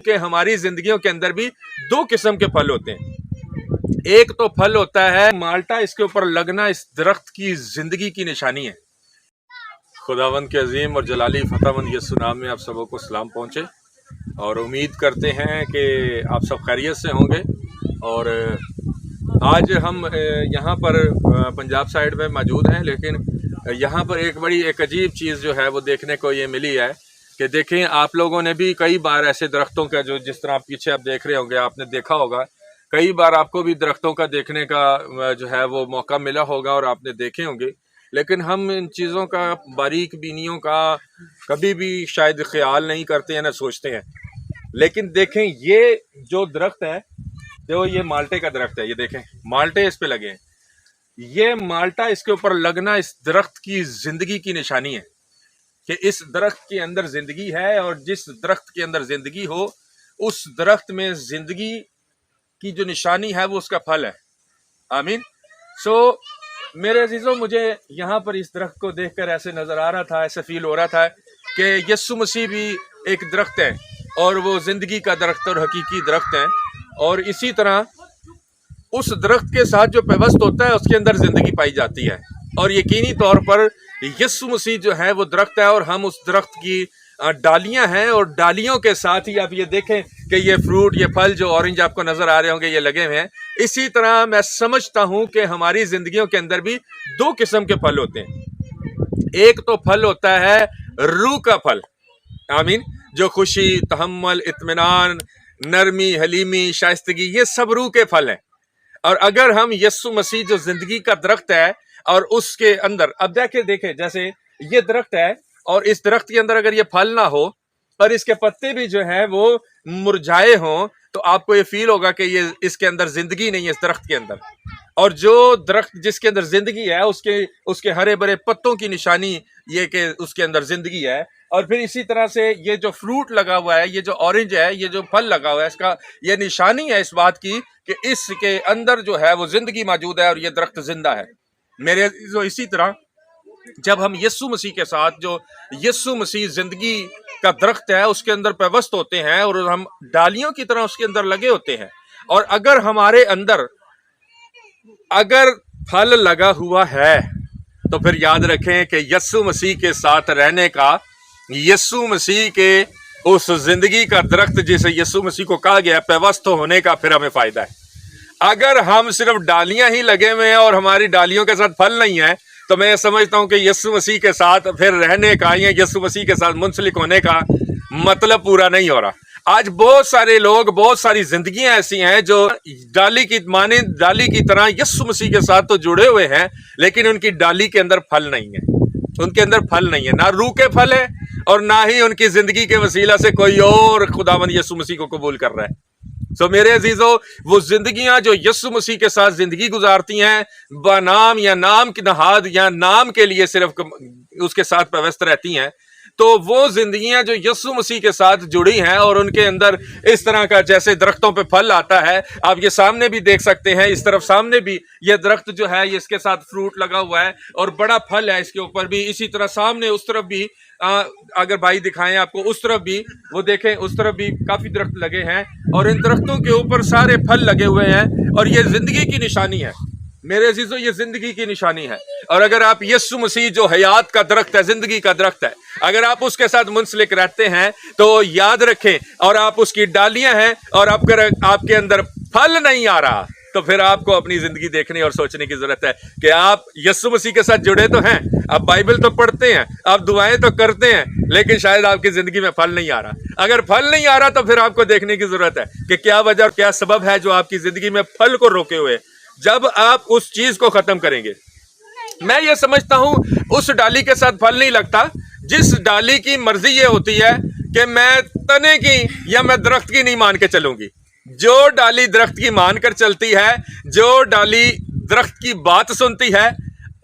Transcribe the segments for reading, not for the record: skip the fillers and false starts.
کہ ہماری زندگیوں کے اندر بھی دو قسم کے پھل ہوتے ہیں۔ ایک تو پھل ہوتا ہے مالٹا، اس کے اوپر لگنا اس درخت کی زندگی کی نشانی ہے۔ خداوند کے عظیم اور جلالی فتح مند یسوع نام میں آپ سبوں کو سلام پہنچے، اور امید کرتے ہیں کہ آپ سب خیریت سے ہوں گے۔ اور آج ہم یہاں پر پنجاب سائیڈ میں موجود ہیں، لیکن یہاں پر ایک عجیب چیز جو ہے وہ دیکھنے کو یہ ملی ہے کہ دیکھیں، آپ لوگوں نے بھی کئی بار ایسے درختوں کا جس طرح پیچھے آپ دیکھ رہے ہوں گے، آپ نے دیکھا ہوگا، کئی بار آپ کو بھی درختوں کا دیکھنے کا جو ہے وہ موقع ملا ہوگا اور آپ نے دیکھے ہوں گے، لیکن ہم ان چیزوں کا، باریک بینیوں کا کبھی بھی شاید خیال نہیں کرتے ہیں، نہ سوچتے ہیں۔ لیکن دیکھیں، یہ جو درخت ہے، جو یہ مالٹے کا درخت ہے، یہ دیکھیں مالٹے اس پہ لگے ہیں۔ یہ مالٹا، اس کے اوپر لگنا اس درخت کی زندگی کی نشانی ہے کہ اس درخت کے اندر زندگی ہے، اور جس درخت کے اندر زندگی ہو، اس درخت میں زندگی کی جو نشانی ہے وہ اس کا پھل ہے۔ آمین۔ میرے عزیزوں، مجھے یہاں پر اس درخت کو دیکھ کر ایسے نظر آ رہا تھا، ایسے فیل ہو رہا تھا کہ یسوع مسیح بھی ایک درخت ہے، اور وہ زندگی کا درخت اور حقیقی درخت ہے، اور اسی طرح اس درخت کے ساتھ جو پیوست ہوتا ہے اس کے اندر زندگی پائی جاتی ہے، اور یقینی طور پر یسوع مسیح جو ہے وہ درخت ہے، اور ہم اس درخت کی ڈالیاں ہیں، اور ڈالیوں کے ساتھ ہی آپ یہ دیکھیں کہ یہ فروٹ، یہ پھل جو اورنج آپ کو نظر آ رہے ہوں گے، یہ لگے ہوئے ہیں۔ اسی طرح میں سمجھتا ہوں کہ ہماری زندگیوں کے اندر بھی دو قسم کے پھل ہوتے ہیں۔ ایک تو پھل ہوتا ہے روح کا پھل، آمین، جو خوشی، تحمل، اطمینان، نرمی، حلیمی، شائستگی، یہ سب روح کے پھل ہیں۔ اور اگر ہم یسوع مسیح جو زندگی کا درخت ہے، اور اس کے اندر اب دیکھیں جیسے یہ درخت ہے، اور اس درخت کے اندر اگر یہ پھل نہ ہو اور اس کے پتے بھی جو ہیں وہ مرجھائے ہوں، تو آپ کو یہ فیل ہوگا کہ یہ اس کے اندر زندگی نہیں ہے، اس درخت کے اندر۔ اور جو درخت جس کے اندر زندگی ہے، اس کے ہرے بھرے پتوں کی نشانی یہ کہ اس کے اندر زندگی ہے۔ اور پھر اسی طرح سے یہ جو فروٹ لگا ہوا ہے، یہ جو اورنج ہے، یہ جو پھل لگا ہوا ہے، اس کا یہ نشانی ہے اس بات کی کہ اس کے اندر جو ہے وہ زندگی موجود ہے، اور یہ درخت زندہ ہے۔ میرے عزیزو، اسی طرح جب ہم یسوع مسیح کے ساتھ، جو یسوع مسیح زندگی کا درخت ہے، اس کے اندر پیوست ہوتے ہیں، اور ہم ڈالیوں کی طرح اس کے اندر لگے ہوتے ہیں، اور اگر ہمارے اندر پھل لگا ہوا ہے، تو پھر یاد رکھیں کہ یسوع مسیح کے ساتھ رہنے کا، یسوع مسیح کے اس زندگی کا درخت جسے یسوع مسیح کو کہا گیا پیوست ہونے کا، پھر ہمیں فائدہ ہے۔ اگر ہم صرف ڈالیاں ہی لگے ہوئے ہیں اور ہماری ڈالیوں کے ساتھ پھل نہیں ہے، تو میں یہ سمجھتا ہوں کہ یسوع مسیح کے ساتھ پھر رہنے کا، یا یسوع مسیح کے ساتھ منسلک ہونے کا مطلب پورا نہیں ہو رہا۔ آج بہت سارے لوگ، بہت ساری زندگیاں ایسی ہیں جو ڈالی کی طرح یسوع مسیح کے ساتھ تو جڑے ہوئے ہیں، لیکن ان کی ڈالی کے اندر پھل نہیں ہے، ان کے اندر پھل نہیں ہے، نہ روح کے پھل ہے، اور نہ ہی ان کی زندگی کے وسیلہ سے کوئی اور خداوند یسوع مسیح کو قبول کر رہا ہے۔ میرے عزیزو، وہ زندگیاں جو یسوع مسیح کے ساتھ زندگی گزارتی ہیں، بنام یا نام کی نہاد یا نام کے لیے صرف اس کے ساتھ پیوست رہتی ہیں، تو وہ زندگیاں جو یسوع مسیح کے ساتھ جڑی ہیں، اور ان کے اندر اس طرح کا جیسے درختوں پہ پھل آتا ہے، آپ یہ سامنے بھی دیکھ سکتے ہیں، اس طرف سامنے بھی یہ درخت جو ہے، یہ اس کے ساتھ فروٹ لگا ہوا ہے، اور بڑا پھل ہے اس کے اوپر بھی۔ اسی طرح سامنے اس طرف بھی اگر بھائی دکھائیں آپ کو، اس طرف بھی وہ دیکھیں، اس طرف بھی کافی درخت لگے ہیں، اور ان درختوں کے اوپر سارے پھل لگے ہوئے ہیں، اور یہ زندگی کی نشانی ہے۔ میرے عزیزو، یہ زندگی کی نشانی ہے، اور اگر آپ یسوع مسیح جو حیات کا درخت ہے، زندگی کا درخت ہے، اگر آپ اس کے ساتھ منسلک رہتے ہیں، تو یاد رکھیں، اور آپ اس کی ڈالیاں ہیں، اور آپ کے اندر پھل نہیں آ رہا، تو پھر آپ کو اپنی زندگی دیکھنے اور سوچنے کی ضرورت ہے کہ آپ یسوع مسیح کے ساتھ جڑے تو ہیں، آپ بائبل تو پڑھتے ہیں، آپ دعائیں تو کرتے ہیں، لیکن شاید آپ کی زندگی میں پھل نہیں آ رہا۔ اگر پھل نہیں آ رہا، تو پھر آپ کو دیکھنے کی ضرورت ہے کہ کیا وجہ اور کیا سبب ہے جو آپ کی زندگی میں پھل کو روکے ہوئے۔ جب آپ اس چیز کو ختم کریں گے، میں یہ سمجھتا ہوں اس ڈالی کے ساتھ پھل نہیں لگتا جس ڈالی کی مرضی یہ ہوتی ہے کہ میں تنے کی یا میں درخت کی نہیں مان کے چلوں گی۔ جو ڈالی درخت کی مان کر چلتی ہے، جو ڈالی درخت کی بات سنتی ہے،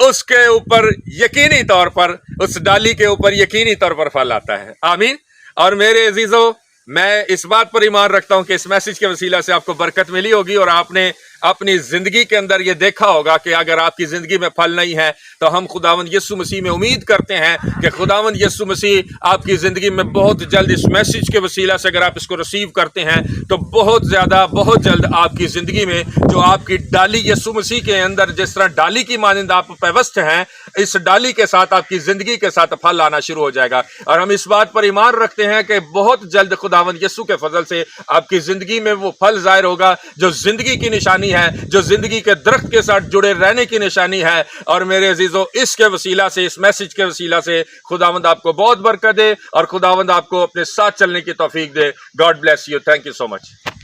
اس کے اوپر یقینی طور پر، اس ڈالی کے اوپر یقینی طور پر پھل آتا ہے۔ آمین۔ اور میرے عزیزو، میں اس بات پر ایمان رکھتا ہوں کہ اس میسج کے وسیلہ سے آپ کو برکت ملی ہوگی، اور آپ نے اپنی زندگی کے اندر یہ دیکھا ہوگا کہ اگر آپ کی زندگی میں پھل نہیں ہے تو ہم خداوند یسوع مسیح میں امید کرتے ہیں کہ خداوند یسوع مسیح آپ کی زندگی میں بہت جلد اس میسیج کے وسیلہ سے اگر آپ اس کو ریسیو کرتے ہیں تو بہت جلد آپ کی زندگی میں جو آپ کی ڈالی یسوع مسیح کے اندر جس طرح ڈالی کی مانند آپ پیوست ہیں، اس ڈالی کے ساتھ آپ کی زندگی کے ساتھ پھل آنا شروع ہو جائے گا۔ اور ہم اس بات پر ایمان رکھتے ہیں کہ بہت جلد خداوند یسوع کے فضل سے آپ کی زندگی میں وہ پھل ظاہر ہوگا جو زندگی کی نشانی ہے، جو زندگی کے درخت کے ساتھ جڑے رہنے کی نشانی ہے۔ اور میرے عزیزو، اس کے وسیلہ سے، اس میسج کے وسیلہ سے خداوند آپ کو بہت برکت دے اور خداوند آپ کو اپنے ساتھ چلنے کی توفیق دے۔ God bless you, thank you so much.